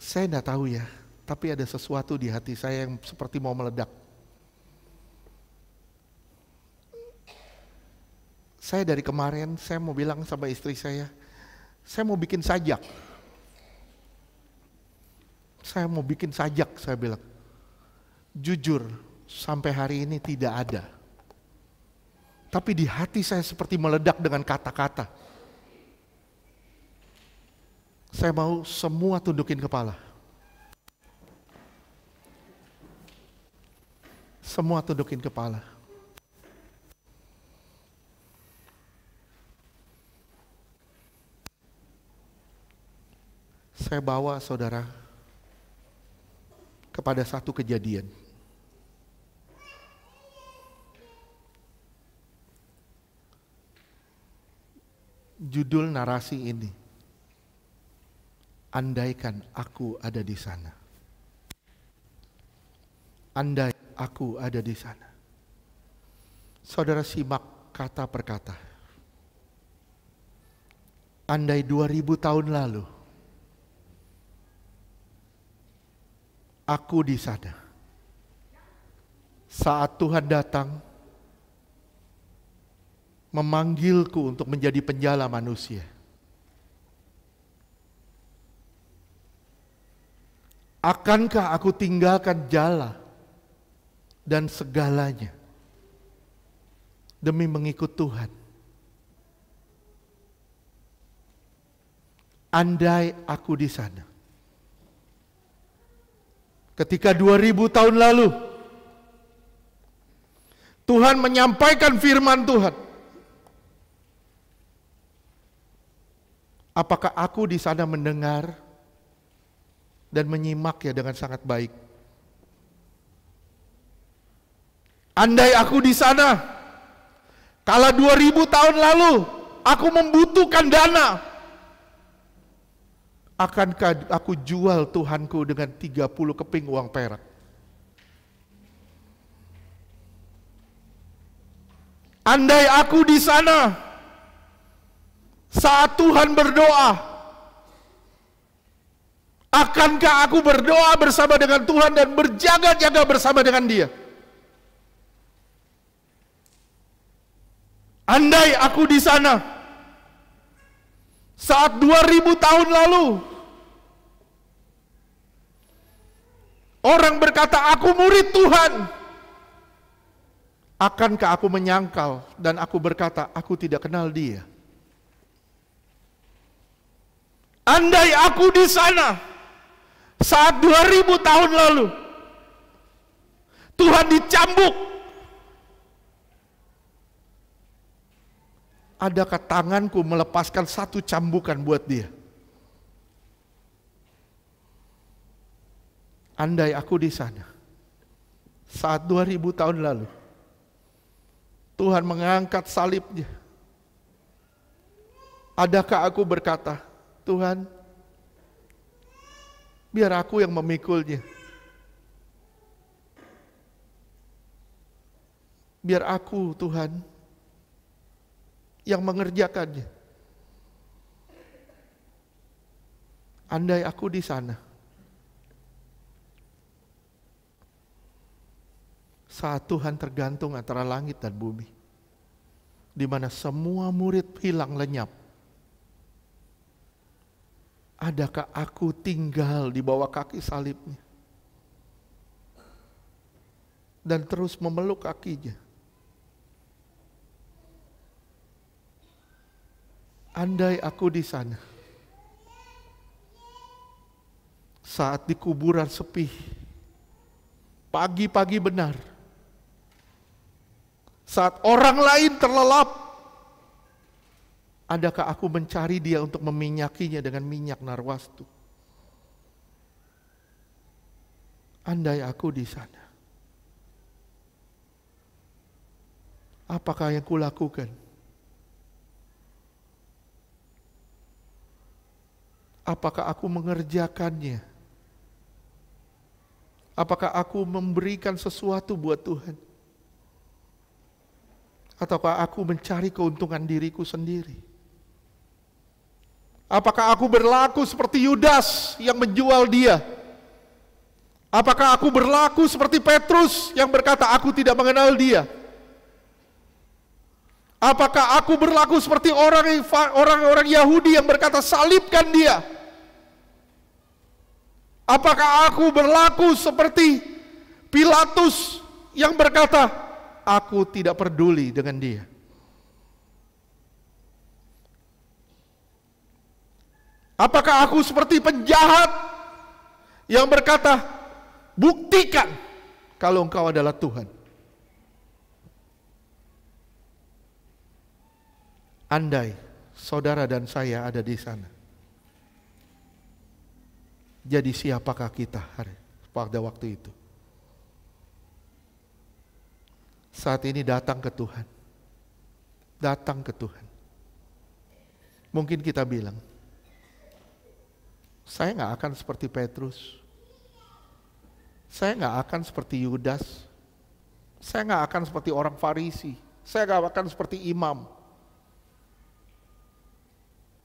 Saya tidak tahu ya, tapi ada sesuatu di hati saya yang seperti mau meledak. Saya dari kemarin, saya mau bilang sama istri saya mau bikin sajak. Saya mau bikin sajak, saya bilang. Jujur, sampai hari ini tidak ada. Tapi di hati saya seperti meledak dengan kata-kata. Saya mau semua tundukin kepala. Semua tundukin kepala. Saya bawa saudara kepada satu kejadian. Judul narasi ini, andaikan aku ada di sana. Andai aku ada di sana. Saudara simak kata per kata. Andai 2000 tahun lalu, aku di sana. Saat Tuhan datang, memanggilku untuk menjadi penjala manusia. Akankah aku tinggalkan jala dan segalanya demi mengikut Tuhan? Andai aku di sana. Ketika 2000 tahun lalu Tuhan menyampaikan firman Tuhan, apakah aku di sana mendengar dan menyimak ya dengan sangat baik? Andai aku di sana, kala 2000 tahun lalu aku membutuhkan dana, akankah aku jual Tuhanku dengan 30 keping uang perak? Andai aku di sana saat Tuhan berdoa, akankah aku berdoa bersama dengan Tuhan dan berjaga-jaga bersama dengan Dia? Andai aku di sana saat 2000 tahun lalu orang berkata aku murid Tuhan, akankah aku menyangkal dan aku berkata aku tidak kenal Dia? Andai aku di sana saat 2000 tahun lalu Tuhan dicambuk, adakah tanganku melepaskan satu cambukan buat Dia? Andai aku di sana saat 2000 tahun lalu Tuhan mengangkat salibnya, adakah aku berkata, Tuhan, biar aku yang memikulnya, biar aku Tuhan yang mengerjakannya? Andai aku di sana saat Tuhan tergantung antara langit dan bumi, di mana semua murid hilang lenyap, adakah aku tinggal di bawah kaki salibnya dan terus memeluk kakinya? Andai aku di sana saat di kuburan sepi, pagi-pagi benar, saat orang lain terlelap, adakah aku mencari Dia untuk meminyakinya dengan minyak narwastu? Andai aku di sana, apakah yang kulakukan? Apakah aku mengerjakannya? Apakah aku memberikan sesuatu buat Tuhan? Ataukah aku mencari keuntungan diriku sendiri? Apakah aku berlaku seperti Yudas yang menjual dia? Apakah aku berlaku seperti Petrus yang berkata, aku tidak mengenal dia? Apakah aku berlaku seperti orang-orang Yahudi yang berkata, salibkan dia? Apakah aku berlaku seperti Pilatus yang berkata, aku tidak peduli dengan dia? Apakah aku seperti penjahat yang berkata, buktikan kalau engkau adalah Tuhan? Andai saudara dan saya ada di sana, jadi siapakah kita pada waktu itu? Saat ini datang ke Tuhan. Datang ke Tuhan. Mungkin kita bilang, saya nggak akan seperti Petrus. Saya nggak akan seperti Yudas. Saya nggak akan seperti orang Farisi. Saya nggak akan seperti imam.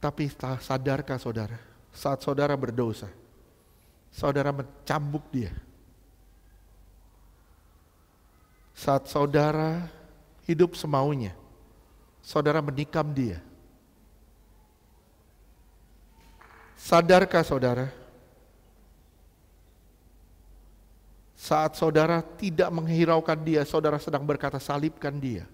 Tapi sadarkah saudara, saat saudara berdosa, saudara mencambuk dia. Saat saudara hidup semaunya, saudara menikam dia. Sadarkah saudara, saat saudara tidak menghiraukan dia, saudara sedang berkata salibkan dia.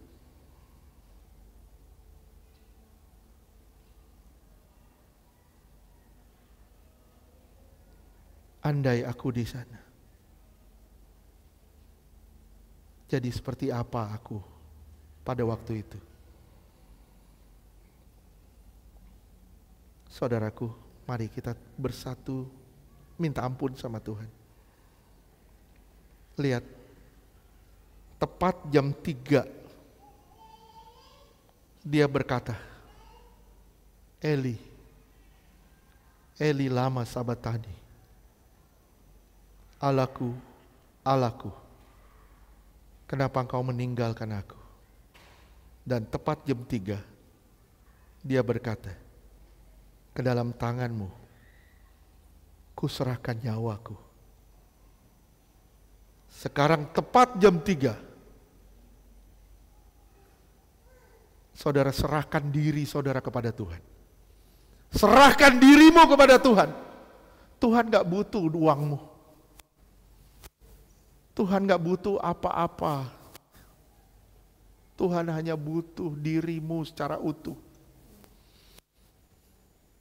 Andai aku di sana, jadi seperti apa aku pada waktu itu? Saudaraku, mari kita bersatu minta ampun sama Tuhan. Lihat, tepat jam 3 dia berkata, Eli, Eli lama sabatani. Allahku, Allahku, kenapa engkau meninggalkan aku? Dan tepat jam 3, dia berkata, ke dalam tanganmu, kuserahkan nyawaku. Sekarang tepat jam 3, saudara serahkan diri saudara kepada Tuhan. Serahkan dirimu kepada Tuhan. Tuhan gak butuh uangmu. Tuhan gak butuh apa-apa. Tuhan hanya butuh dirimu secara utuh.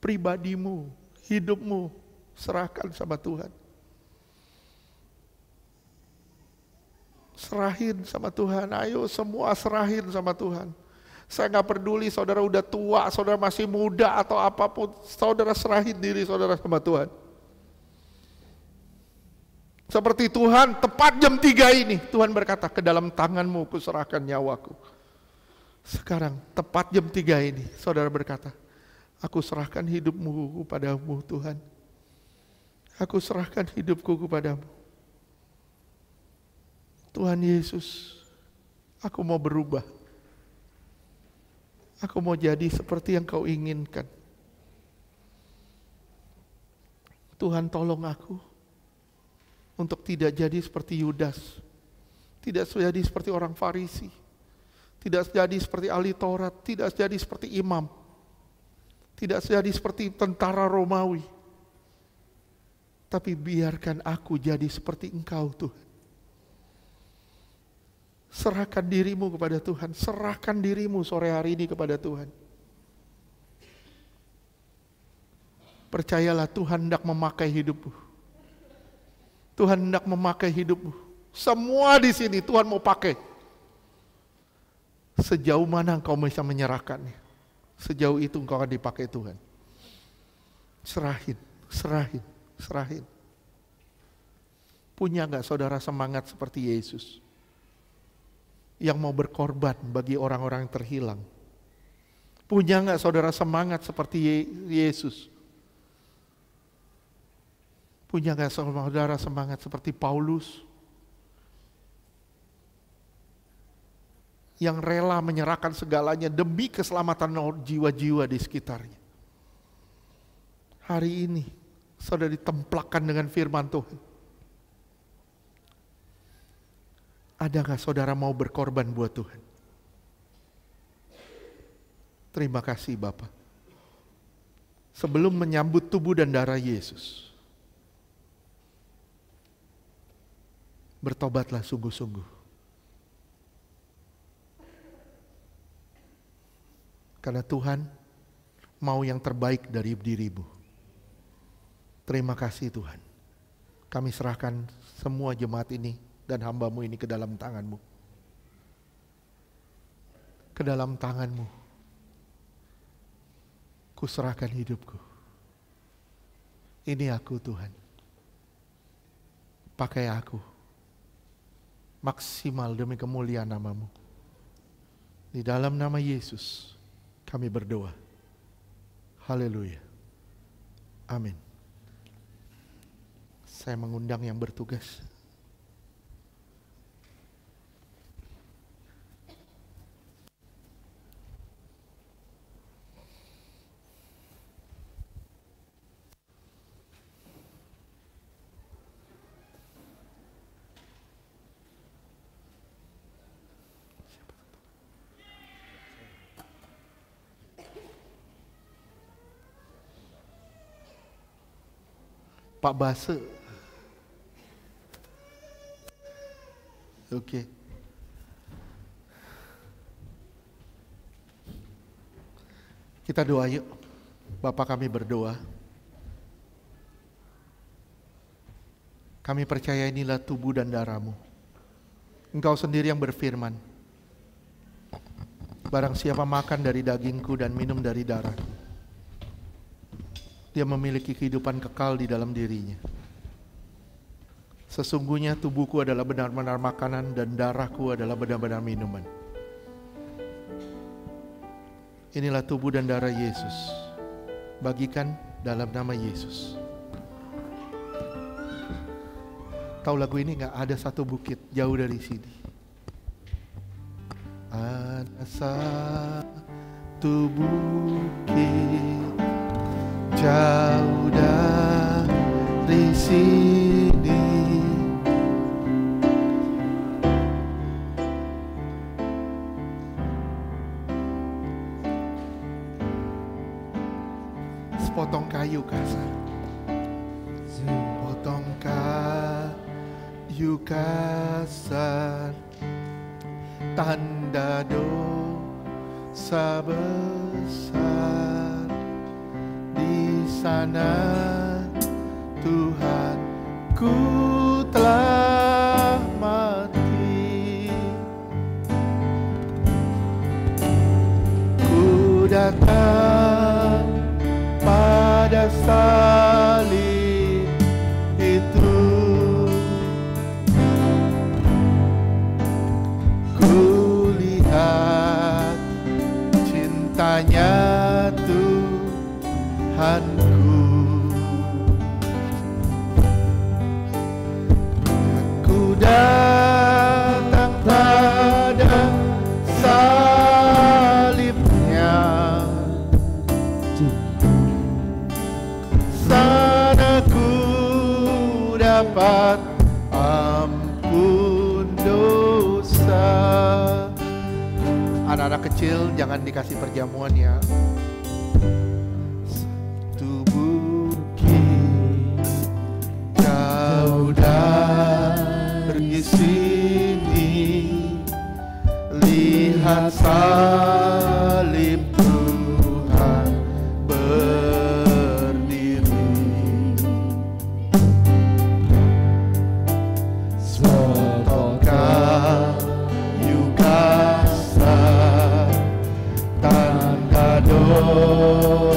Pribadimu, hidupmu, serahkan sama Tuhan. Serahin sama Tuhan, ayo semua serahin sama Tuhan. Saya gak peduli saudara udah tua, saudara masih muda atau apapun, saudara serahin diri saudara sama Tuhan. Seperti Tuhan, tepat jam 3 ini, Tuhan berkata, ke dalam tanganmu kuserahkan nyawaku. Sekarang, tepat jam 3 ini, saudara berkata, aku serahkan hidupmu kepadamu Tuhan. Aku serahkan hidupku kepadamu. Tuhan Yesus, aku mau berubah. Aku mau jadi seperti yang kau inginkan. Tuhan tolong aku untuk tidak jadi seperti Yudas, tidak jadi seperti orang Farisi, tidak jadi seperti ahli Taurat, tidak jadi seperti imam, tidak jadi seperti tentara Romawi. Tapi biarkan aku jadi seperti Engkau Tuhan. Serahkan dirimu kepada Tuhan, serahkan dirimu sore hari ini kepada Tuhan. Percayalah Tuhan hendak memakai hidupmu. Tuhan hendak memakai hidupmu. Semua di sini Tuhan mau pakai. Sejauh mana engkau bisa menyerahkannya, sejauh itu engkau akan dipakai Tuhan. Serahin, serahin, serahin. Punya gak saudara semangat seperti Yesus? Yang mau berkorban bagi orang-orang yang terhilang. Punya gak saudara semangat seperti Yesus? Punya gak saudara semangat seperti Paulus? Yang rela menyerahkan segalanya demi keselamatan jiwa-jiwa di sekitarnya. hari ini saudara ditempelakkan dengan firman Tuhan. Ada gak saudara mau berkorban buat Tuhan? Terima kasih Bapa. Sebelum menyambut tubuh dan darah Yesus, bertobatlah sungguh-sungguh. Karena Tuhan mau yang terbaik dari dirimu. Terima kasih Tuhan. Kami serahkan semua jemaat ini dan hamba-Mu ini ke dalam tangan-Mu. Ke dalam tangan-Mu. Kuserahkan hidupku. Ini aku Tuhan. Pakai aku. Maksimal demi kemuliaan nama-Mu. Di dalam nama Yesus kami berdoa. Haleluya. Amin. Saya mengundang yang bertugas. Pak Base. Oke. Kita doa yuk. Bapa kami berdoa. Kami percaya inilah tubuh dan darah-Mu. Engkau sendiri yang berfirman. Barang siapa makan dari dagingku dan minum dari darah, dia memiliki kehidupan kekal di dalam dirinya. Sesungguhnya tubuhku adalah benar-benar makanan dan darahku adalah benar-benar minuman. Inilah tubuh dan darah Yesus. Bagikan dalam nama Yesus. Tahu lagu ini gak? Ada satu bukit jauh dari sini. Ada satu bukit jauh dari sini, sepotong kayu kasar, sepotong kayu kasar, tanda dosa besar. Di sana Tuhan ku telah mati. Ku datang pada salib itu. Ku lihat cintanya Tuhanku. Ku datang pada salibnya. Sana ku dapat ampun dosa. Anak-anak kecil jangan dikasih perjamuan ya. Dari sini lihat salib Tuhan berdiri. Sepotong kayu kasar, tanda dosa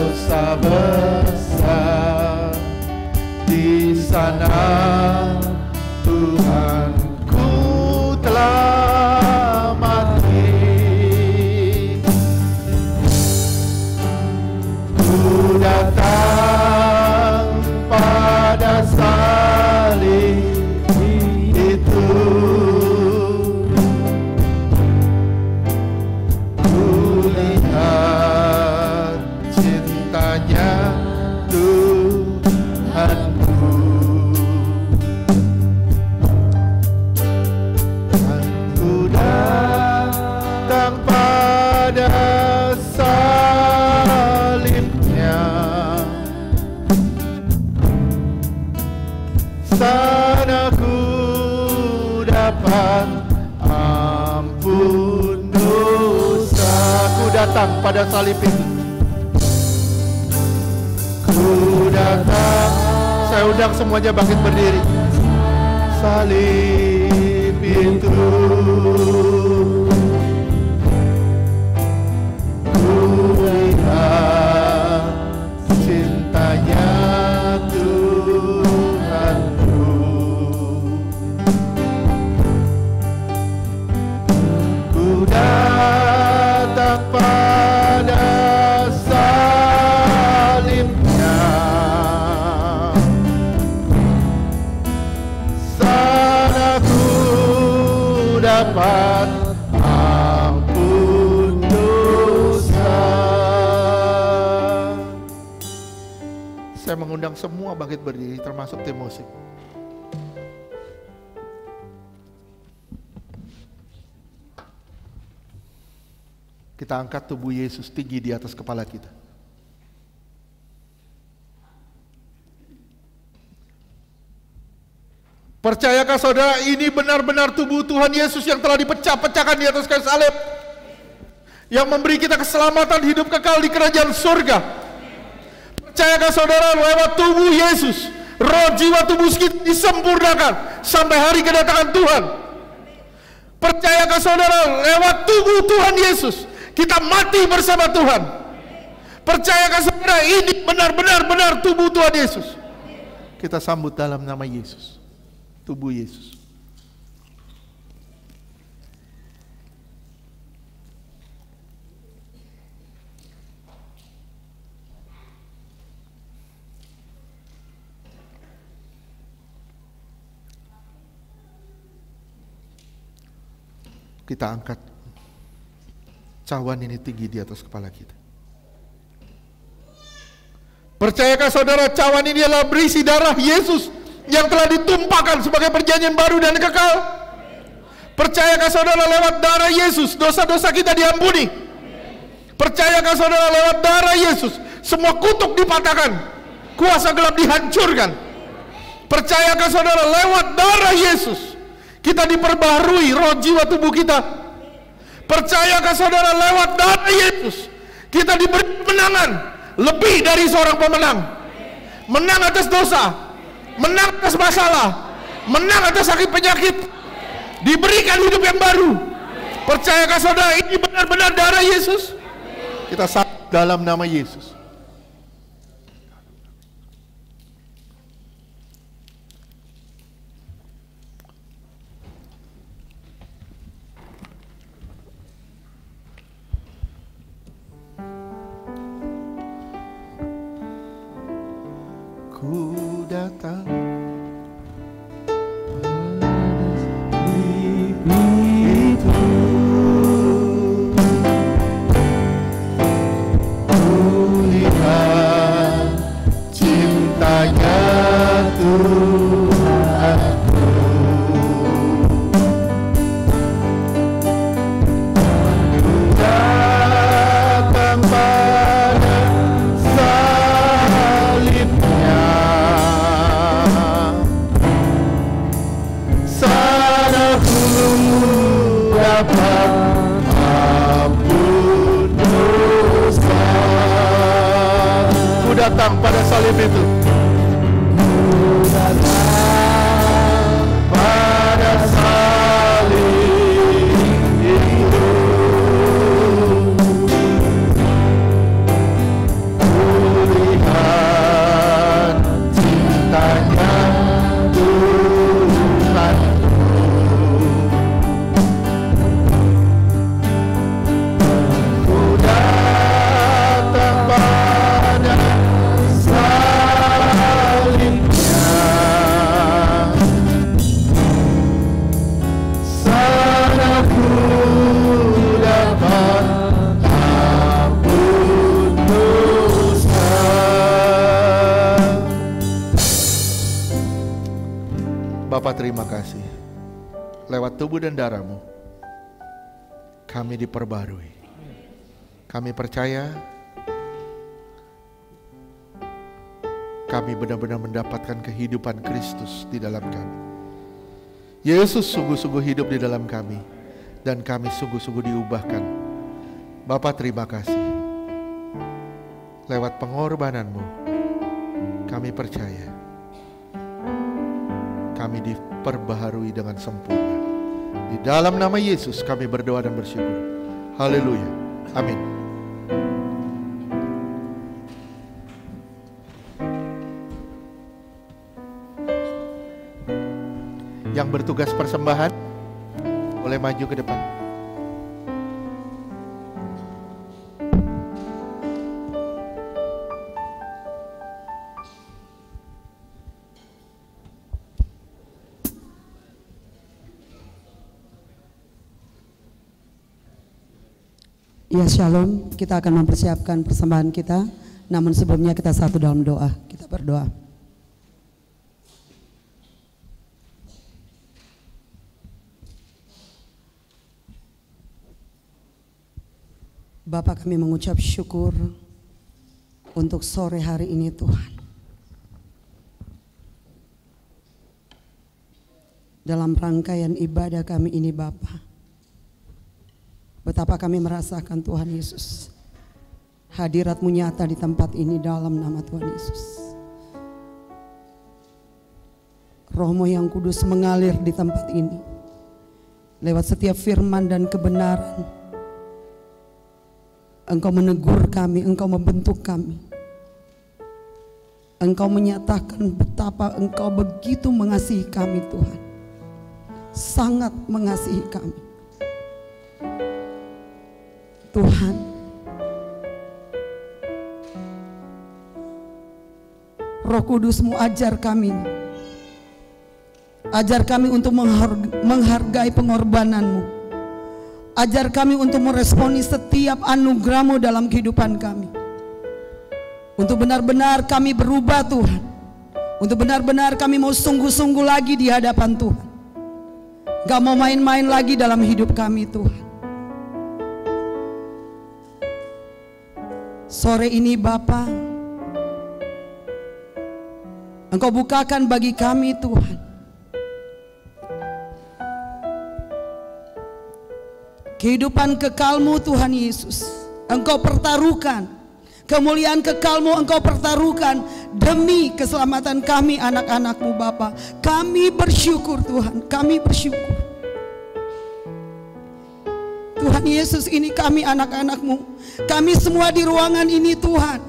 Tuhanku. Aku datang pada salibnya, sana ku dapat ampun dosa. Ku datang pada salib itu. Ku datang. Saya undang semuanya bangkit berdiri. Salib itu ku lihat cintanya Tuhanku. Ku datang pada salibnya, sana ku dapat ampun dosa. Saya mengundang semua bangkit berdiri, termasuk tim musik. Kita angkat tubuh Yesus tinggi di atas kepala kita. Percayakah saudara, ini benar-benar tubuh Tuhan Yesus yang telah dipecah-pecahkan di atas kayu salib, yang memberi kita keselamatan hidup kekal di kerajaan surga? Percayakah saudara, lewat tubuh Yesus, roh jiwa tubuh kita disempurnakan sampai hari kedatangan Tuhan? Percayakah saudara, lewat tubuh Tuhan Yesus kita mati bersama Tuhan? Percayakah saudara, ini benar-benar tubuh Tuhan Yesus? Kita sambut dalam nama Yesus, tubuh Yesus. Kita angkat cawan ini tinggi di atas kepala kita. Percayakah saudara, cawan ini adalah berisi darah Yesus yang telah ditumpahkan sebagai perjanjian baru dan kekal? Percayakah saudara, lewat darah Yesus dosa-dosa kita diampuni? Percayakah saudara, lewat darah Yesus semua kutuk dipatahkan, kuasa gelap dihancurkan? Percayakah saudara, lewat darah Yesus kita diperbaharui roh jiwa tubuh kita? Percayakah saudara, lewat darah Yesus kita diberi kemenangan lebih dari seorang pemenang? Menang atas dosa, menang atas masalah, menang atas sakit penyakit, diberikan hidup yang baru. Percayakah saudara, ini benar-benar darah Yesus? Kita sambut dalam nama Yesus. Ku datang itu, ku lihat cintanya Tuhanku. Ku datang pada salibnya, sana ku dapat ampun dosa. Ku datang pada salib itu. Ku datang pada salib itu. Ku lihat cintanya Tuhanku. Ku datang pada salibnya, Bapa terima kasih. Lewat tubuh dan darah-Mu kami diperbarui. Kami percaya kami benar-benar mendapatkan kehidupan Kristus di dalam kami. Yesus sungguh-sungguh hidup di dalam kami dan kami sungguh-sungguh diubahkan. Bapa terima kasih. Lewat pengorbanan-Mu kami percaya kami diperbaharui dengan sempurna. Di dalam nama Yesus kami berdoa dan bersyukur. Haleluya. Amin. Yang bertugas persembahan boleh maju ke depan. Ya shalom, kita akan mempersiapkan persembahan kita. Namun sebelumnya kita satu dalam doa. Kita berdoa. Bapa, kami mengucap syukur untuk sore hari ini Tuhan. Dalam rangkaian ibadah kami ini Bapa, betapa kami merasakan Tuhan Yesus, hadirat-Mu nyata di tempat ini dalam nama Tuhan Yesus. Roh-Mu yang kudus mengalir di tempat ini. Lewat setiap firman dan kebenaran, Engkau menegur kami, Engkau membentuk kami. Engkau menyatakan betapa Engkau begitu mengasihi kami Tuhan. Sangat mengasihi kami. Tuhan, Roh Kudus-Mu ajar kami. Ajar kami untuk menghargai pengorbanan-Mu. Ajar kami untuk meresponi setiap anugerah-Mu dalam kehidupan kami. Untuk benar-benar kami berubah Tuhan. Untuk benar-benar kami mau sungguh-sungguh lagi di hadapan Tuhan. Gak mau main-main lagi dalam hidup kami Tuhan. Sore ini Bapa, Engkau bukakan bagi kami Tuhan kehidupan kekal-Mu Tuhan Yesus. Engkau pertaruhkan kemuliaan kekal-Mu, Engkau pertaruhkan demi keselamatan kami anak-anak-Mu Bapa. Kami bersyukur Tuhan, kami bersyukur Tuhan Yesus. Ini kami anak-anak-Mu, kami semua di ruangan ini Tuhan.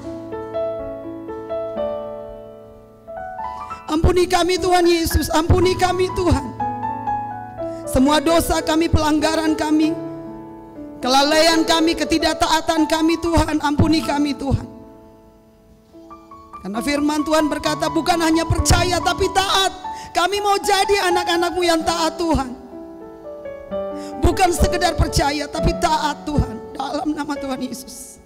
Ampuni kami Tuhan Yesus, ampuni kami Tuhan. Semua dosa kami, pelanggaran kami, kelalaian kami, ketidaktaatan kami Tuhan, ampuni kami Tuhan. Karena firman Tuhan berkata bukan hanya percaya tapi taat. Kami mau jadi anak-anak-Mu yang taat Tuhan. Bukan sekedar percaya tapi taat Tuhan, dalam nama Tuhan Yesus.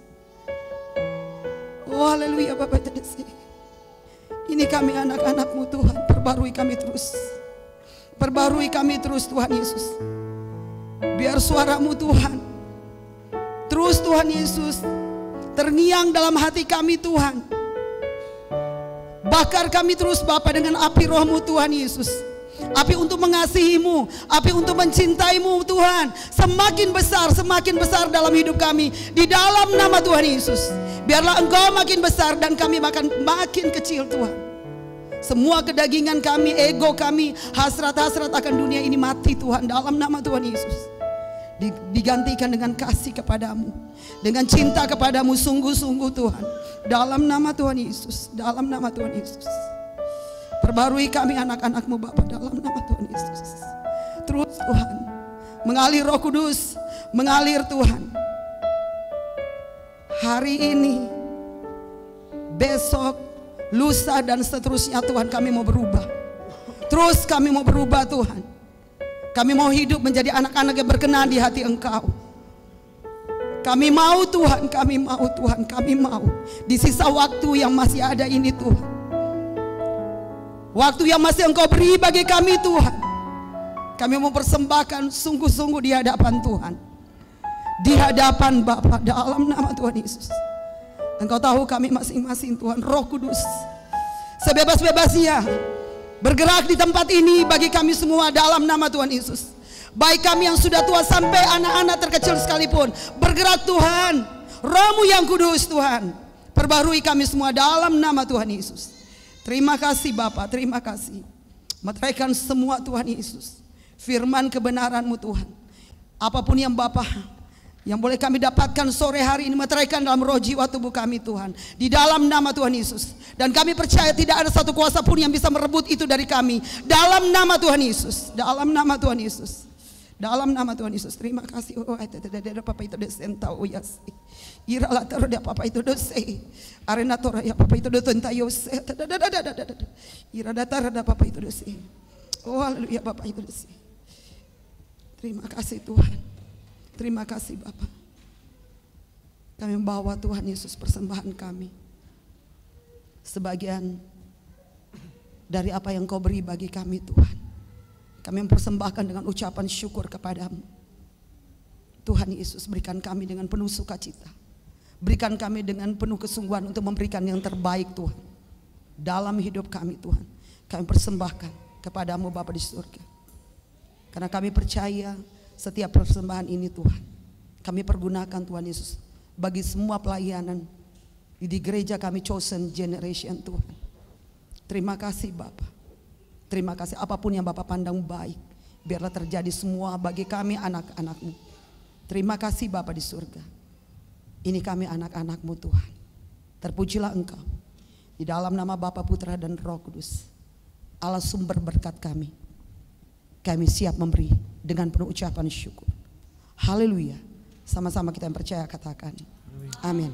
Oh haleluya Bapak Jadesi. Ini kami anak-anak-Mu Tuhan, perbarui kami terus. Perbarui kami terus Tuhan Yesus. Biar suara-Mu Tuhan terus Tuhan Yesus terngiang dalam hati kami Tuhan. Bakar kami terus Bapa dengan api Roh-Mu Tuhan Yesus. Api untuk mengasihi-Mu, api untuk mencintai-Mu Tuhan. Semakin besar dalam hidup kami. Di dalam nama Tuhan Yesus. Biarlah Engkau makin besar dan kami makin kecil Tuhan. Semua kedagingan kami, ego kami, hasrat-hasrat akan dunia ini mati Tuhan. Dalam nama Tuhan Yesus. Digantikan dengan kasih kepadamu, dengan cinta kepadamu sungguh-sungguh Tuhan. Dalam nama Tuhan Yesus. Dalam nama Tuhan Yesus. Perbarui kami anak-anak-Mu Bapa dalam nama Tuhan Yesus. Terus Tuhan mengalir Roh Kudus, mengalir Tuhan. Hari ini, besok, lusa dan seterusnya Tuhan kami mau berubah. Terus kami mau berubah Tuhan. Kami mau hidup menjadi anak-anak yang berkenan di hati Engkau. Kami mau Tuhan, kami mau Tuhan, kami mau. Di sisa waktu yang masih ada ini Tuhan. Waktu yang masih Engkau beri bagi kami Tuhan, kami mau persembahkan sungguh-sungguh di hadapan Tuhan, di hadapan Bapa, dalam nama Tuhan Yesus. Engkau tahu kami masing-masing Tuhan. Roh Kudus, sebebas-bebasnya bergerak di tempat ini bagi kami semua dalam nama Tuhan Yesus. Baik kami yang sudah tua sampai anak-anak terkecil sekalipun, bergerak Tuhan. Roh-Mu yang kudus Tuhan, perbarui kami semua dalam nama Tuhan Yesus. Terima kasih Bapa, terima kasih. Meteraikan semua Tuhan Yesus, firman kebenaran-Mu Tuhan. Apapun yang Bapa, yang boleh kami dapatkan sore hari ini, meteraikan dalam roh jiwa tubuh kami Tuhan, di dalam nama Tuhan Yesus. Dan kami percaya tidak ada satu kuasa pun yang bisa merebut itu dari kami, dalam nama Tuhan Yesus, dalam nama Tuhan Yesus, dalam nama Tuhan Yesus. Terima kasih. Oh, Papa itu desen tahu ya sih. Iralah terhadap Papa itu dose. Arena tora ya Papa itu dosen tahu se. Ira datar ada Papa itu dose. Oh, haleluya Papa itu dose. Terima kasih Tuhan. Terima kasih Bapa. Kami membawa Tuhan Yesus persembahan kami, sebagian dari apa yang Kau beri bagi kami Tuhan. Kami mempersembahkan dengan ucapan syukur kepadamu. Tuhan Yesus, berikan kami dengan penuh sukacita. Berikan kami dengan penuh kesungguhan untuk memberikan yang terbaik Tuhan dalam hidup kami Tuhan. Kami persembahkan kepadamu Bapa di surga. Karena kami percaya setiap persembahan ini Tuhan, kami pergunakan Tuhan Yesus bagi semua pelayanan di gereja kami, chosen generation Tuhan. Terima kasih Bapa. Terima kasih, apapun yang Bapa pandang baik, biarlah terjadi semua bagi kami anak-anak-Mu. Terima kasih Bapa di surga. Ini kami anak-anak-Mu Tuhan. Terpujilah Engkau. Di dalam nama Bapa, Putra dan Roh Kudus, Allah sumber berkat kami. Kami siap memberi dengan penuh ucapan syukur. Haleluya. Sama-sama kita yang percaya katakan amin.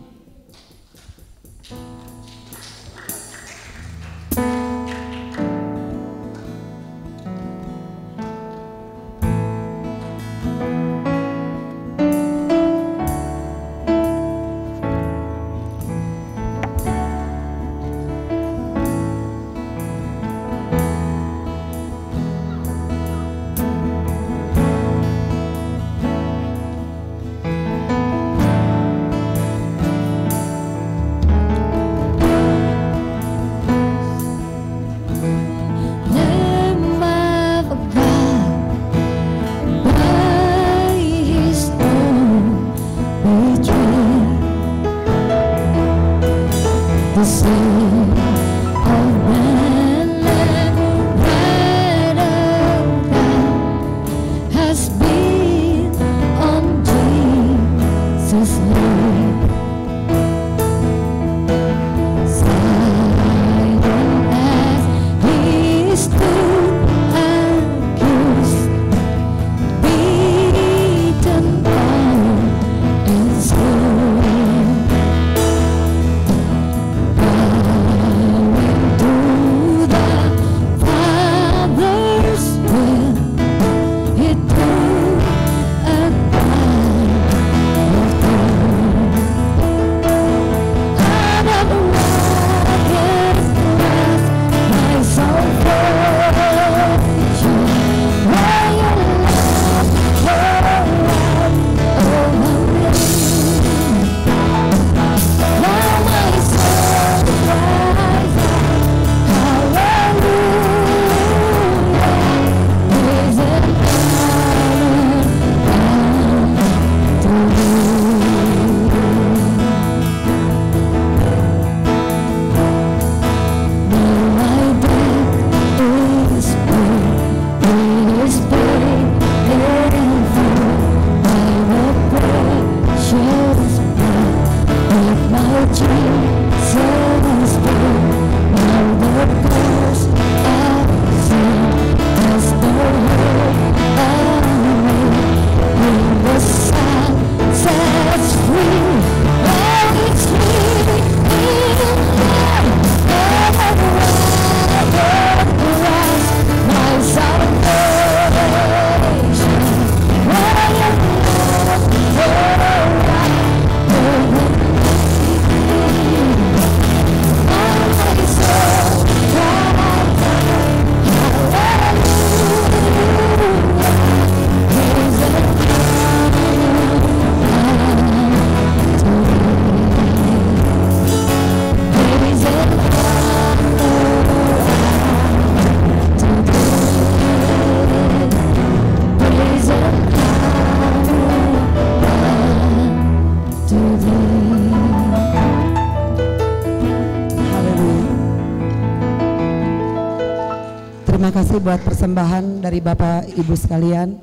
Terima kasih buat persembahan dari Bapak Ibu sekalian.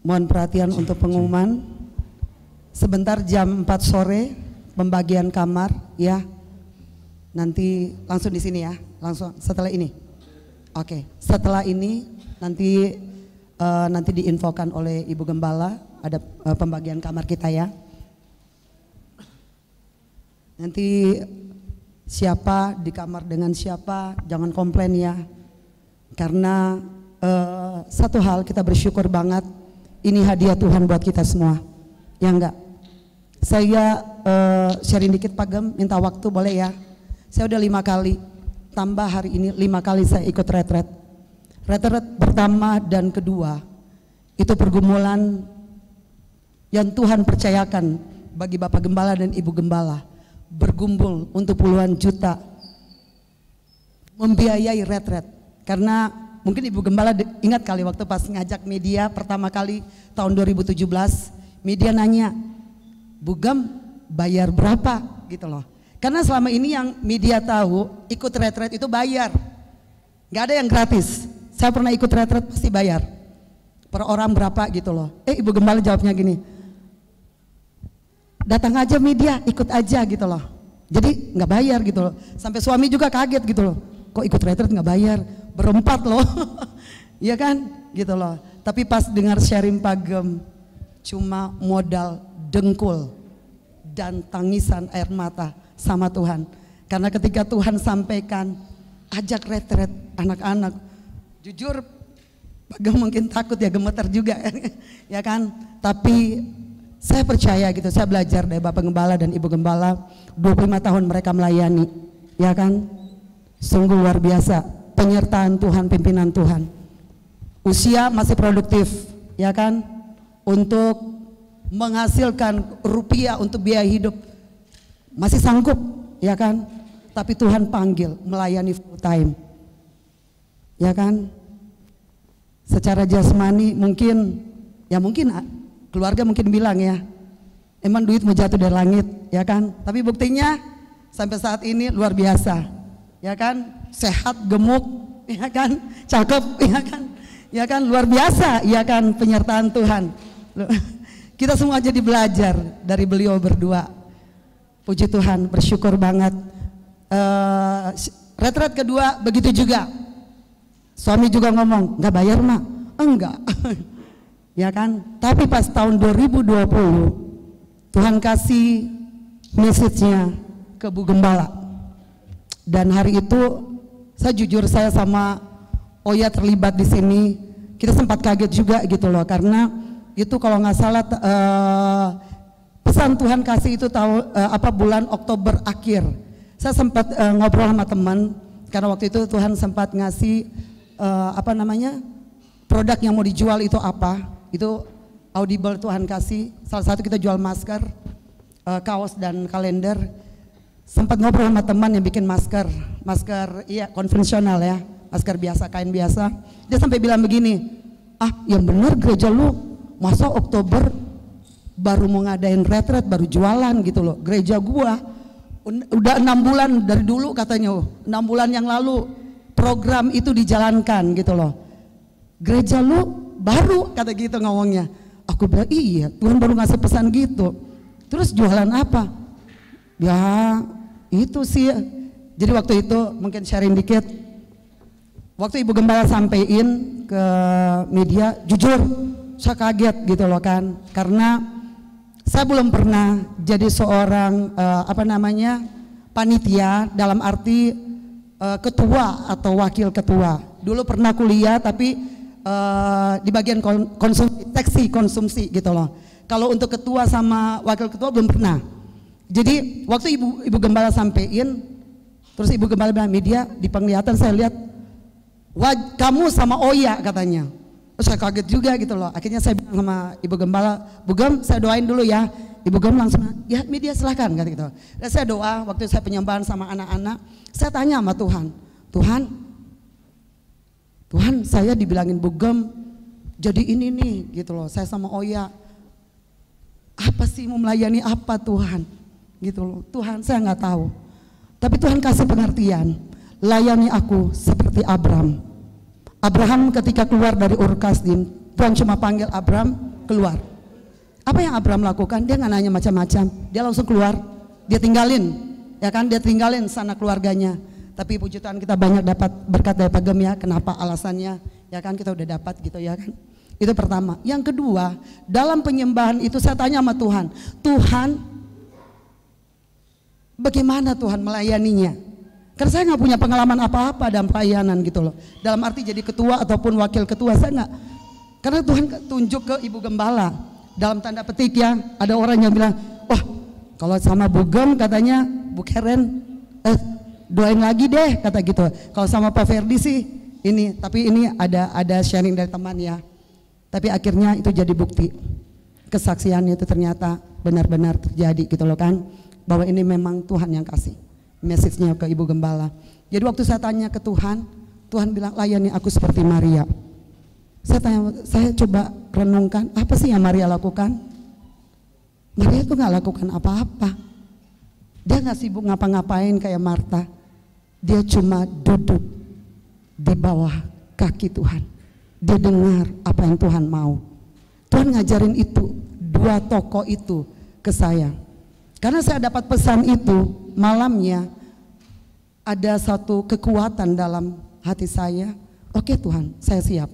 Mohon perhatian untuk pengumuman. Sebentar jam 4 sore pembagian kamar ya. Nanti langsung di sini ya, langsung setelah ini. Oke, setelah ini nanti diinfokan oleh Ibu Gembala ada pembagian kamar kita ya. Nanti siapa di kamar dengan siapa jangan komplain ya. Karena satu hal kita bersyukur banget, ini hadiah Tuhan buat kita semua. Ya enggak? Saya sharing dikit Pak Gem, minta waktu boleh ya? Saya udah 5 kali, tambah hari ini 5 kali saya ikut retret. Retret pertama dan kedua itu pergumulan yang Tuhan percayakan bagi Bapak Gembala dan Ibu Gembala, bergumpul untuk puluhan juta membiayai retret. Karena mungkin Ibu Gembala ingat kali waktu pas ngajak media pertama kali tahun 2017, media nanya, Bu Gem bayar berapa gitu loh. Karena selama ini yang media tahu ikut retret itu bayar, nggak ada yang gratis. Saya pernah ikut retret pasti bayar, per orang berapa gitu loh. Ibu Gembala jawabnya gini, datang aja media, ikut aja gitu loh. Jadi nggak bayar gitu loh. Sampai suami juga kaget gitu loh, kok ikut retret nggak bayar, berempat loh, iya kan gitu loh. Tapi pas dengar sharing Pak Gem, cuma modal dengkul dan tangisan air mata sama Tuhan. Karena ketika Tuhan sampaikan ajak retret anak-anak, jujur Pak Gem mungkin takut ya, gemeter juga ya kan. Tapi saya percaya gitu, saya belajar dari Bapak Gembala dan Ibu Gembala, 25 tahun mereka melayani ya kan. Sungguh luar biasa penyertaan Tuhan, pimpinan Tuhan. Usia masih produktif ya kan, untuk menghasilkan rupiah untuk biaya hidup masih sanggup ya kan. Tapi Tuhan panggil melayani full time ya kan. Secara jasmani mungkin keluarga mungkin bilang ya, emang duit mau jatuh dari langit ya kan. Tapi buktinya sampai saat ini luar biasa ya kan, sehat, gemuk ya kan, cakep ya kan, luar biasa ya kan, penyertaan Tuhan. Kita semua jadi belajar dari beliau berdua. Puji Tuhan, bersyukur banget. Retret kedua begitu juga. Suami juga ngomong, nggak bayar mak? Enggak. Ya kan? Tapi pas tahun 2020 Tuhan kasih message-nya ke Bu Gembala. Dan hari itu saya sama Oya terlibat di sini. Kita sempat kaget juga gitu loh, karena itu kalau nggak salah pesan Tuhan kasih itu bulan Oktober akhir. Saya sempat ngobrol sama teman, karena waktu itu Tuhan sempat ngasih produk yang mau dijual itu apa, itu audible Tuhan kasih. Salah satu kita jual masker, kaos dan kalender. Sempat ngobrol sama teman yang bikin masker iya konvensional ya, masker biasa, kain biasa. Dia sampai bilang begini, yang bener gereja lu masa Oktober baru mau ngadain retret, baru jualan gitu loh. Gereja gua udah 6 bulan dari dulu katanya, 6 bulan yang lalu program itu dijalankan gitu loh. Gereja lu baru kata gitu ngomongnya. Aku bilang iya, Tuhan baru ngasih pesan gitu. Terus jualan apa? Ya itu sih. Jadi waktu itu mungkin sharing dikit. Waktu Ibu Gembala sampein ke media, jujur saya kaget gitu loh kan, karena saya belum pernah jadi seorang panitia dalam arti ketua atau wakil ketua. Dulu pernah kuliah tapi di bagian seksi konsumsi gitu loh. Kalau untuk ketua sama wakil ketua belum pernah. Jadi waktu Ibu Gembala sampein, terus Ibu Gembala bilang, media di penglihatan saya lihat kamu sama Oya katanya. Terus saya kaget juga gitu loh. Akhirnya saya bilang sama Ibu Gembala, Bu Gem saya doain dulu ya. Ibu Gem langsung, ya media silahkan kata gitu. Dan saya doa waktu saya penyembahan sama anak-anak, saya tanya sama Tuhan saya dibilangin Bu Gem jadi ini nih gitu loh. Saya sama Oya, apa sih mau melayani apa Tuhan gitu loh. Tuhan saya nggak tahu. Tapi Tuhan kasih pengertian, layani aku seperti Abram. Abraham ketika keluar dari Ur Kasdim, Tuhan cuma panggil Abraham keluar. Apa yang Abraham lakukan? Dia nggak nanya macam-macam, dia langsung keluar, dia tinggalin, ya kan? Dia tinggalin sana keluarganya. Tapi puji Tuhan kita banyak dapat berkat dari Pak Gem ya. Kenapa alasannya? Ya kan kita udah dapat gitu ya kan. Itu pertama. Yang kedua, dalam penyembahan itu saya tanya sama Tuhan, Tuhan bagaimana Tuhan melayaninya? Karena saya nggak punya pengalaman apa-apa dalam pelayanan gitu loh. Dalam arti jadi ketua ataupun wakil ketua saya nggak. Karena Tuhan tunjuk ke Ibu Gembala. Dalam tanda petik ya, ada orang yang bilang, wah kalau sama Bu Gem katanya Bu Karen, doain lagi deh kata gitu. Kalau sama Pak Ferdi sih ini, tapi ini ada sharing dari teman ya. Tapi akhirnya itu jadi bukti, kesaksiannya itu ternyata benar-benar terjadi gitu loh kan, bahwa ini memang Tuhan yang kasih message-nya ke Ibu Gembala. Jadi waktu saya tanya ke Tuhan, Tuhan bilang layani aku seperti Maria. Saya coba renungkan, apa sih yang Maria lakukan? Maria itu nggak lakukan apa-apa. Dia nggak sibuk ngapa-ngapain kayak Marta. Dia cuma duduk di bawah kaki Tuhan. Dia dengar apa yang Tuhan mau. Tuhan ngajarin itu, dua tokoh itu ke saya. Karena saya dapat pesan itu, malamnya ada satu kekuatan dalam hati saya. Oke Tuhan, saya siap.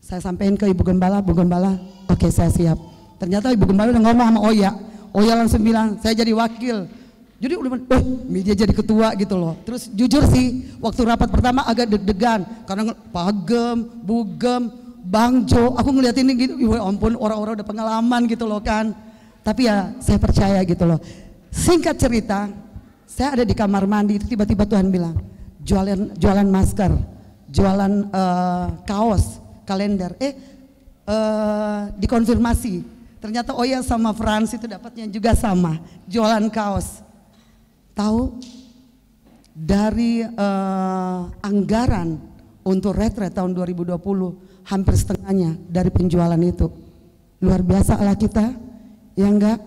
Saya sampaikan ke Ibu Gembala, Bu Gembala, oke saya siap. Ternyata Ibu Gembala udah ngomong sama Oya. Oya langsung bilang, saya jadi wakil. Jadi udah, dia jadi ketua gitu loh. Terus jujur sih, waktu rapat pertama agak deg-degan. Karena Pak Gem, Bu Gem, Bang Jo, aku ngeliat ini gitu, ya ampun orang-orang udah pengalaman gitu loh kan. Tapi ya saya percaya gitu loh. Singkat cerita, saya ada di kamar mandi, tiba-tiba Tuhan bilang, jualan masker, jualan kaos, kalender, dikonfirmasi. Ternyata Oya sama Frans itu dapatnya juga sama, jualan kaos. Tahu dari anggaran untuk retret tahun 2020 hampir setengahnya dari penjualan itu. Luar biasa Allah kita, ya enggak?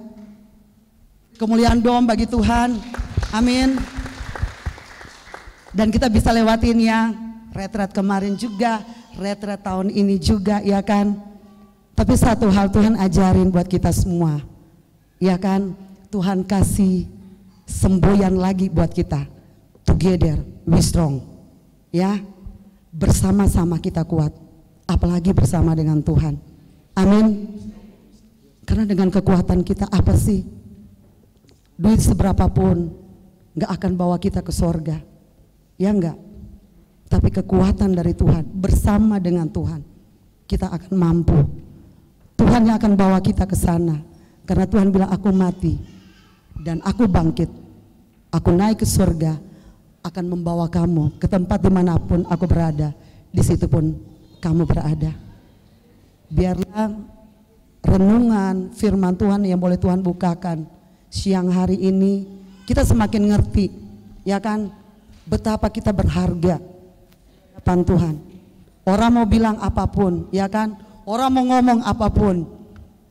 Kemuliaan dom bagi Tuhan, amin. Dan kita bisa lewatin ya, retret kemarin juga, retret tahun ini juga, ya kan? Tapi satu hal Tuhan ajarin buat kita semua, ya kan? Tuhan kasih semboyan lagi buat kita. Together we strong, ya. Bersama-sama kita kuat, apalagi bersama dengan Tuhan. Amin. Karena dengan kekuatan kita apa sih? Duit seberapapun gak akan bawa kita ke sorga, ya enggak? Tapi kekuatan dari Tuhan, bersama dengan Tuhan kita akan mampu. Tuhan yang akan bawa kita ke sana. Karena Tuhan bilang aku mati dan aku bangkit, aku naik ke surga, akan membawa kamu ke tempat dimanapun aku berada, di situ pun kamu berada. Biarlah renungan firman Tuhan yang boleh Tuhan bukakan siang hari ini, kita semakin ngerti, ya kan, betapa kita berharga di hadapan Tuhan. Orang mau bilang apapun, ya kan, orang mau ngomong apapun,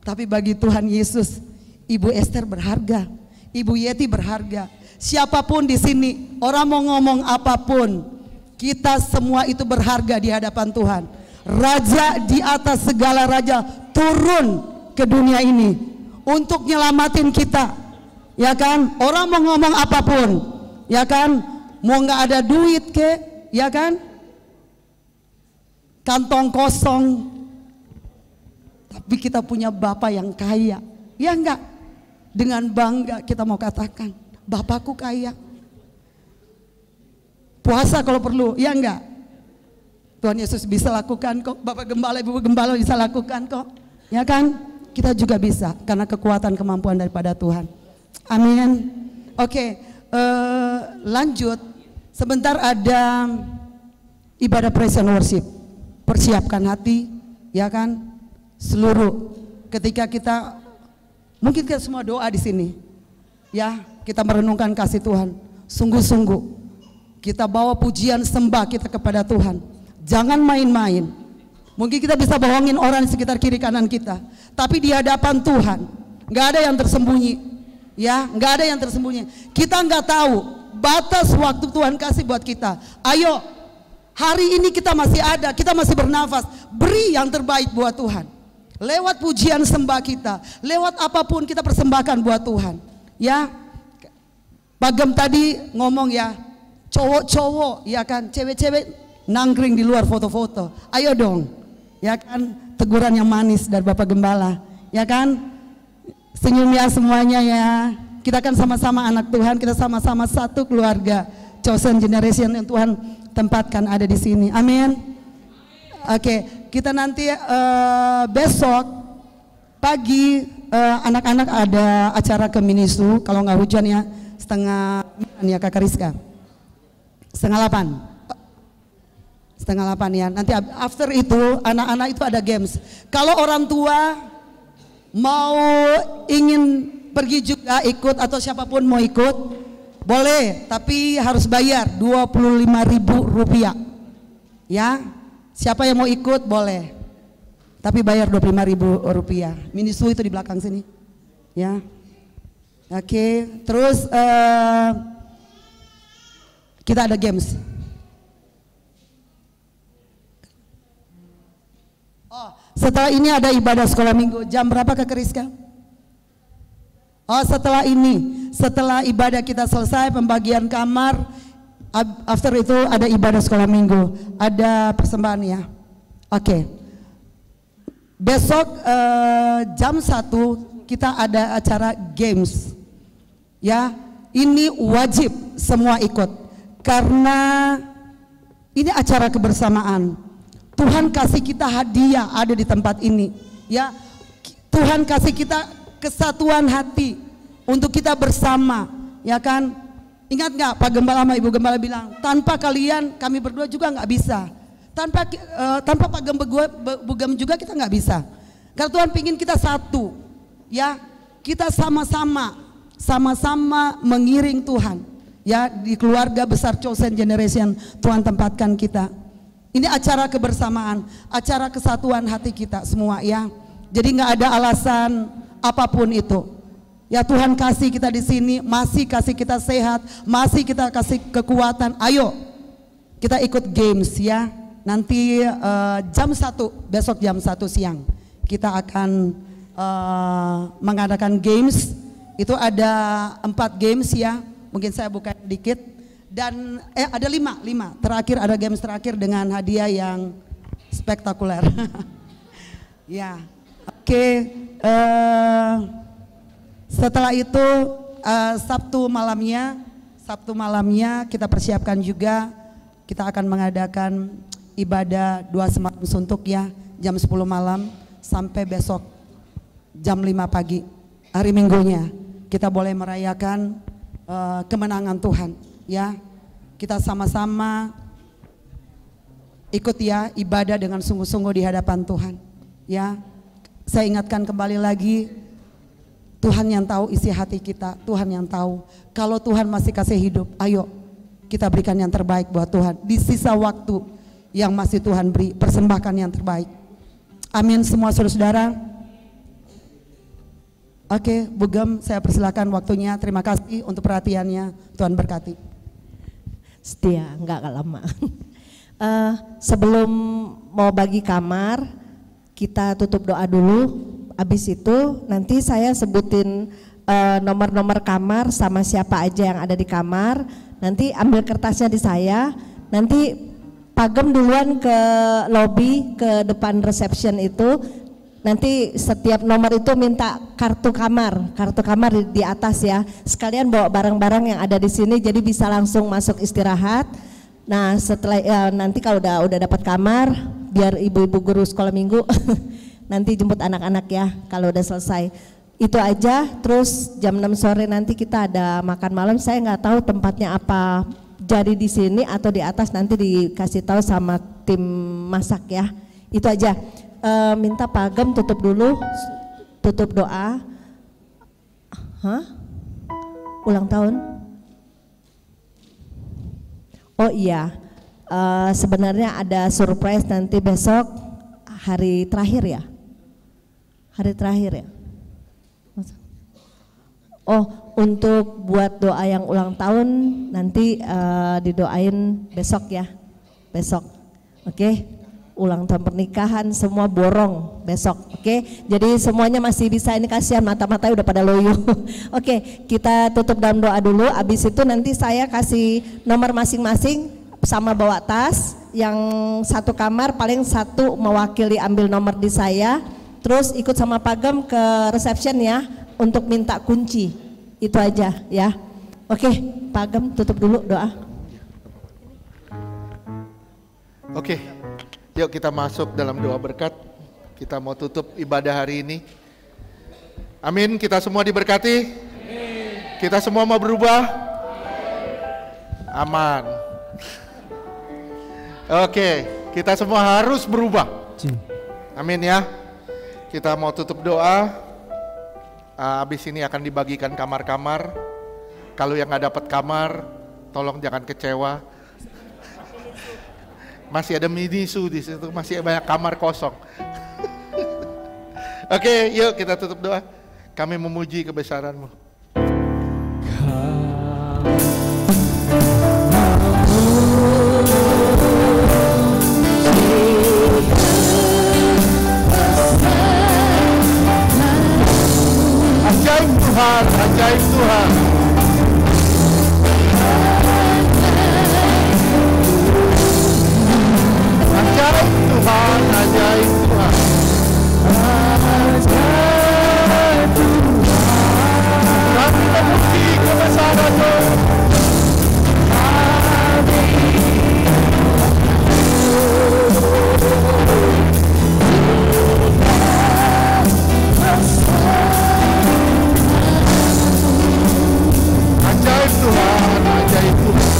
tapi bagi Tuhan Yesus, Ibu Esther berharga, Ibu Yeti berharga, siapapun di sini, orang mau ngomong apapun, kita semua itu berharga di hadapan Tuhan. Raja di atas segala raja turun ke dunia ini untuk nyelamatin kita, ya kan? Orang mau ngomong apapun, ya kan? Mau nggak ada duit ke, ya kan? Kantong kosong, tapi kita punya Bapa yang kaya, ya enggak? Dengan bangga kita mau katakan, Bapakku kaya. Puasa kalau perlu, ya enggak? Tuhan Yesus bisa lakukan kok, Bapak Gembala, Ibu Gembala bisa lakukan kok, ya kan? Kita juga bisa, karena kekuatan kemampuan daripada Tuhan. Amin. Oke, lanjut. Sebentar ada ibadah praise and worship. Persiapkan hati, ya kan? Seluruh ketika kita, mungkin kita semua doa di sini, ya, kita merenungkan kasih Tuhan. Sungguh-sungguh kita bawa pujian sembah kita kepada Tuhan. Jangan main-main. Mungkin kita bisa bohongin orang di sekitar kiri kanan kita, tapi di hadapan Tuhan nggak ada yang tersembunyi, ya, nggak ada yang tersembunyi. Kita nggak tahu batas waktu Tuhan kasih buat kita. Ayo, Hari ini kita masih ada, kita masih bernafas. Beri yang terbaik buat Tuhan. Lewat pujian sembah kita, lewat apapun kita persembahkan buat Tuhan. Ya, Pagem tadi ngomong ya, cowok-cowok ya kan, cewek-cewek nangkring di luar foto-foto. Ayo dong, ya kan, teguran yang manis dari Bapak Gembala, ya kan. Senyum ya semuanya ya. Kita kan sama-sama anak Tuhan, kita sama-sama satu keluarga. Chosen generation yang Tuhan tempatkan ada di sini. Amin. Oke, kita nanti besok pagi anak-anak ada acara ke Minisu. Kalau nggak hujan ya 7:30 ya Kakak Rizka. 7:30. 7:30 ya. Nanti after itu anak-anak itu ada games. Kalau orang tua mau ingin pergi juga ikut atau siapapun mau ikut boleh, tapi harus bayar Rp25.000 ya. Siapa yang mau ikut boleh, tapi bayar Rp25.000. Minisu itu di belakang sini ya. Oke, terus kita ada games. Oh, setelah ini ada ibadah sekolah minggu. Jam berapa Kak Rizka? Oh, setelah ini, setelah ibadah kita selesai pembagian kamar, after itu ada ibadah sekolah minggu, ada persembahan ya. Oke. Besok jam 1 kita ada acara games. Ya, ini wajib semua ikut karena ini acara kebersamaan. Tuhan kasih kita hadiah ada di tempat ini. Ya, Tuhan kasih kita kesatuan hati untuk kita bersama, ya kan? Ingat nggak Pak Gembala sama Ibu Gembala bilang, tanpa kalian kami berdua juga nggak bisa, tanpa Pak Gem juga kita nggak bisa. Karena Tuhan pingin kita satu, ya, kita sama-sama mengiring Tuhan, ya, di keluarga besar Chosen Generation Tuhan tempatkan kita. Ini acara kebersamaan, acara kesatuan hati kita semua ya. Jadi nggak ada alasan apapun itu. Ya, Tuhan kasih kita di sini, masih kasih kita sehat, masih kita kasih kekuatan. Ayo kita ikut games ya. Nanti jam 1, besok jam 1 siang kita akan mengadakan games. Itu ada 4 games ya. Mungkin saya buka dikit. Dan ada 5. Terakhir ada games terakhir dengan hadiah yang spektakuler. Ya, oke. Setelah itu Sabtu malamnya kita persiapkan juga, kita akan mengadakan ibadah 2 semalam suntuk ya, jam 10 malam sampai besok jam 5 pagi. Hari Minggunya kita boleh merayakan kemenangan Tuhan ya. Kita sama-sama ikut ya ibadah dengan sungguh-sungguh di hadapan Tuhan ya. Saya ingatkan kembali lagi, Tuhan yang tahu isi hati kita, Tuhan yang tahu. Kalau Tuhan masih kasih hidup, ayo kita berikan yang terbaik buat Tuhan. Di sisa waktu yang masih Tuhan beri, persembahkan yang terbaik. Amin semua saudara-saudara. Oke, Bu Gem, saya persilakan waktunya. Terima kasih untuk perhatiannya. Tuhan berkati. Setia, enggak lama. Sebelum mau bagi kamar, kita tutup doa dulu. Habis itu nanti saya sebutin nomor-nomor kamar sama siapa aja yang ada di kamar. Nanti ambil kertasnya di saya. Nanti Pagem duluan ke lobby, ke depan reception itu. Nanti setiap nomor itu minta kartu kamar di atas ya. Sekalian bawa barang-barang yang ada di sini, jadi bisa langsung masuk istirahat. Nah setelah nanti kalau udah dapat kamar, biar ibu-ibu guru sekolah minggu nanti jemput anak-anak ya kalau udah selesai. Itu aja. Terus jam 6 sore nanti kita ada makan malam. Saya nggak tahu tempatnya apa, jadi di sini atau di atas, nanti dikasih tahu sama tim masak ya. Itu aja. Minta Pagem tutup dulu, tutup doa. Ulang tahun? Oh iya, sebenarnya ada surprise nanti besok, hari terakhir ya? Hari terakhir ya? Oh, untuk buat doa yang ulang tahun nanti didoain besok ya. besok. Oke. Ulang tahun pernikahan semua borong besok. Oke. Jadi semuanya masih bisa, ini kasihan mata-matanya udah pada loyo. Oke, kita tutup dalam doa dulu. Abis itu nanti saya kasih nomor masing-masing sama bawa tas. Yang satu kamar paling satu mewakili ambil nomor di saya. Terus ikut sama Pak Gem ke reception ya untuk minta kunci. Itu aja ya. Oke, Pak Gem tutup dulu doa. Oke, yuk kita masuk dalam doa berkat. Kita mau tutup ibadah hari ini. Amin, kita semua diberkati. Kita semua mau berubah. Aman. Oke, kita semua harus berubah. Amin ya. Kita mau tutup doa. Habis ini akan dibagikan kamar-kamar. Kalau yang nggak dapat kamar, tolong jangan kecewa. Masih ada minisu di situ, masih banyak kamar kosong. Oke, yuk kita tutup doa. Kami memuji kebesaran-Mu. Ajaib Tuhan, ajaib Tuhan. Ajaib Tuhan, ajaib Tuhan. Kami memuji kebesaran-Mu. Ajaib Tuhan, ajaib Tuhan.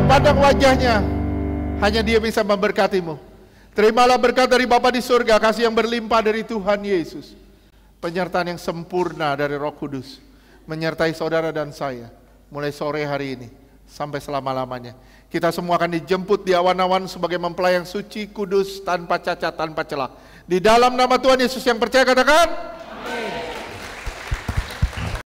Pandang wajahnya, hanya Dia bisa memberkatimu. Terimalah berkat dari Bapa di surga, kasih yang berlimpah dari Tuhan Yesus, penyertaan yang sempurna dari Roh Kudus, menyertai saudara dan saya, mulai sore hari ini, sampai selama-lamanya. Kita semua akan dijemput di awan-awan sebagai mempelai yang suci, kudus, tanpa cacat, tanpa celah. Di dalam nama Tuhan Yesus yang percaya katakan,